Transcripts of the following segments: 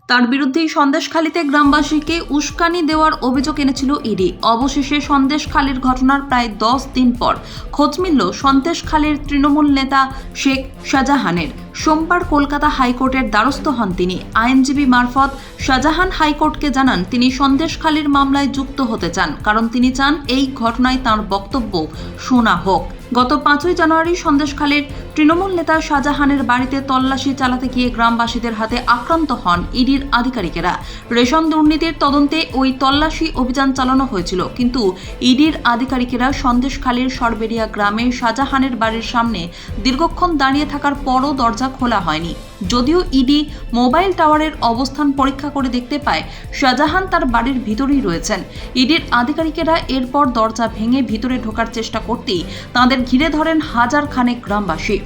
তার বিরুদ্ধেই সন্দেশখালীতে গ্রামবাসীকে উস্কানি দেওয়ার অভিযোগ এনেছিল ইডি। অবশেষে সন্দেশখালীর ঘটনার প্রায় 10 দিন পর খোঁজ মিলল সন্দেশখালীর তৃণমূল নেতা শেখ শাহজাহানের। সোমবার কলকাতা হাইকোর্টের দ্বারস্থ হন তিনি। আইনজীবী মারফত শাহজাহান হাইকোর্টকে জানান তিনি সন্দেশখালীর মামলায় যুক্ত হতে চান, কারণ তিনি চান এই ঘটনায় তাঁর বক্তব্য শোনা হোক। গত 5ই জানুয়ারি সন্দেশখালীর তৃণমূল নেতা শাহজাহানের বাড়িতে তল্লাশি চালাতে গিয়ে গ্রামবাসীদের হাতে আক্রান্ত হন ইডির আধিকারিকেরা। রেশন দুর্নীতির তদন্তে ওই তল্লাশি অভিযান চালানো হয়েছিল, কিন্তু ইডির আধিকারিকেরা সন্দেশখালীর সরবেরিয়া গ্রামে শাহজাহানের বাড়ির সামনে দীর্ঘক্ষণ দাঁড়িয়ে থাকার পরও দরজা খোলা হয়নি। যদিও ইডি মোবাইল টাওয়ারের অবস্থান পরীক্ষা করে দেখতে পায় শাহজাহান তার বাড়ির ভিতরেই রয়েছেন। ইডির আধিকারিকেরা এরপর দরজা ভেঙে ভিতরে ঢোকার চেষ্টা করতেই তাঁদের ঘিরে ধরেন হাজার খানেক গ্রামবাসী।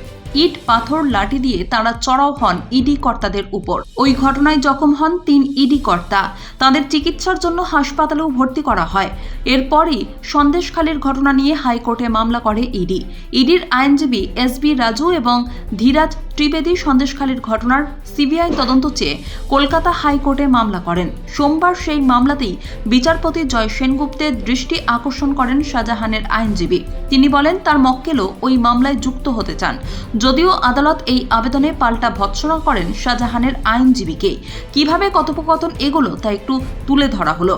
ইট পাথর লাঠি দিয়ে তারা চড়াও হন ইডি কর্তাদের উপর। ওই ঘটনায় জখম হন 3 ইডি কর্তা। তাদের চিকিৎসার জন্য হাসপাতালেও ভর্তি করা হয়। এরপরই সন্দেশখালীর ঘটনা নিয়ে হাইকোর্টে মামলা করে ইডি। ইডির আইনজীবী এসবি রাজু এবং ধীরাজ ত্রিবেদী সন্দেশখালীর ঘটনার সিবিআই তদন্ত চেয়ে কলকাতা হাইকোর্টে মামলা করেন। সোমবার সেই মামলাতেই বিচারপতি জয় সেনগুপ্তের দৃষ্টি আকর্ষণ করেন শাহজাহানের আইনজীবী। তিনি বলেন তার মক্কেলও ওই মামলায় যুক্ত হতে চান। যদিও আদালত এই আবেদনে পাল্টা ভৎসনা করেন শাহজাহানের আইনজীবীকে। কিভাবে কথোপকথন এগোলো তা একটু তুলে ধরা হলো।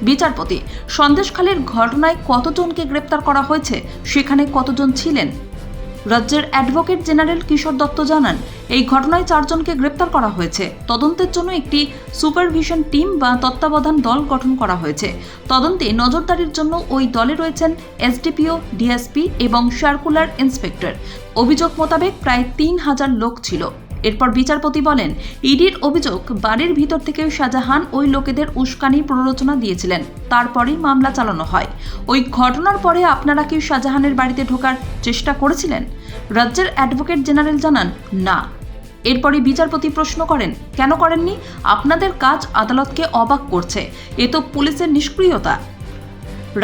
বিচারপতি, সন্দেশখালীর ঘটনায় কতজনকে গ্রেপ্তার করা হয়েছে, সেখানে কতজন ছিলেন? রাজ্যের অ্যাডভোকেট জেনারেল কিশোর দত্ত জানান, এই ঘটনায় 4 জনকে গ্রেপ্তার করা হয়েছে। তদন্তের জন্য একটি সুপারভিশন টিম বা তত্ত্বাবধান দল গঠন করা হয়েছে। তদন্তে নজরদারির জন্য ওই দলে রয়েছেন এসডিপিও, ডিএসপি এবং সার্কুলার ইন্সপেক্টর। অভিযোগ মোতাবেক প্রায় 3000 লোক ছিল। এরপর বিচারপতি বলেন, ইডির অভিযোগ বাড়ির ভিতর থেকে শাহজাহান ওই লোকেদের উস্কানি প্ররোচনা দিয়েছিলেন। তারপরেই মামলা চালানো হয়। ওই ঘটনার পরে আপনারা কি শাহজাহানের বাড়িতে ঢোকার চেষ্টা করেছিলেন? রাজ্যের অ্যাডভোকেট জেনারেল জানান, না। এরপরই বিচারপতি প্রশ্ন করেন, কেন করেননি? আপনাদের কাজ আদালতকে অবাক করছে। এ তো পুলিশের নিষ্ক্রিয়তা।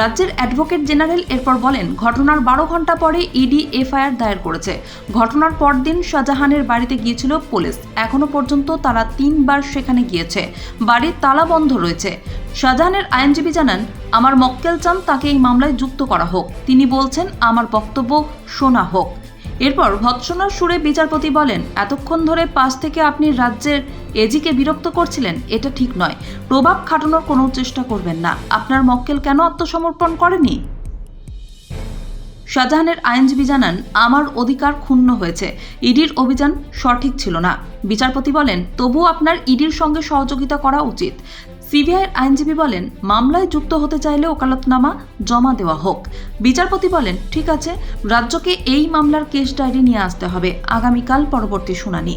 রাজ্যের অ্যাডভোকেট জেনারেল এরপর বলেন, ঘটনার 12 ঘন্টা পরে ইডি এফআইআর দায়ের করেছে। ঘটনার পরদিন শাহজাহানের বাড়িতে গিয়েছিল পুলিশ। এখনো পর্যন্ত তারা 3 বার সেখানে গিয়েছে। বাড়ির তালা বন্ধ রয়েছে। শাহজাহানের আইনজীবী জানান, আমার মক্কেল চান তাকে এই মামলায় যুক্ত করা হোক। তিনি বলছেন আমার বক্তব্য শোনা হোক। এরপর ভৎসনার সুরে বিচারপতি বলেন, এতক্ষণ ধরে পাশ থেকে আপনি রাজ্যের এজিকে বিরক্ত করছিলেন, এটা ঠিক নয়। প্রভাব খাটানোর কোনো চেষ্টা করবেন না। আপনার মক্কেল কেন আত্মসমর্পণ করেনি? শাহজাহানের আইনজীবী জানান, আমার অধিকার ক্ষুণ্ণ হয়েছে। ইডির অভিযান সঠিক ছিল না। বিচারপতি বলেন, তবুও আপনার ইডির সঙ্গে সহযোগিতা করা উচিত। সিবিআইয়ের আইনজীবী বলেন, মামলায় যুক্ত হতে চাইলে ওকালতনামা জমা দেওয়া হোক। বিচারপতি বলেন, ঠিক আছে, রাজ্যকে এই মামলার কেস ডায়েরি নিয়ে আসতে হবে। আগামীকাল পরবর্তী শুনানি।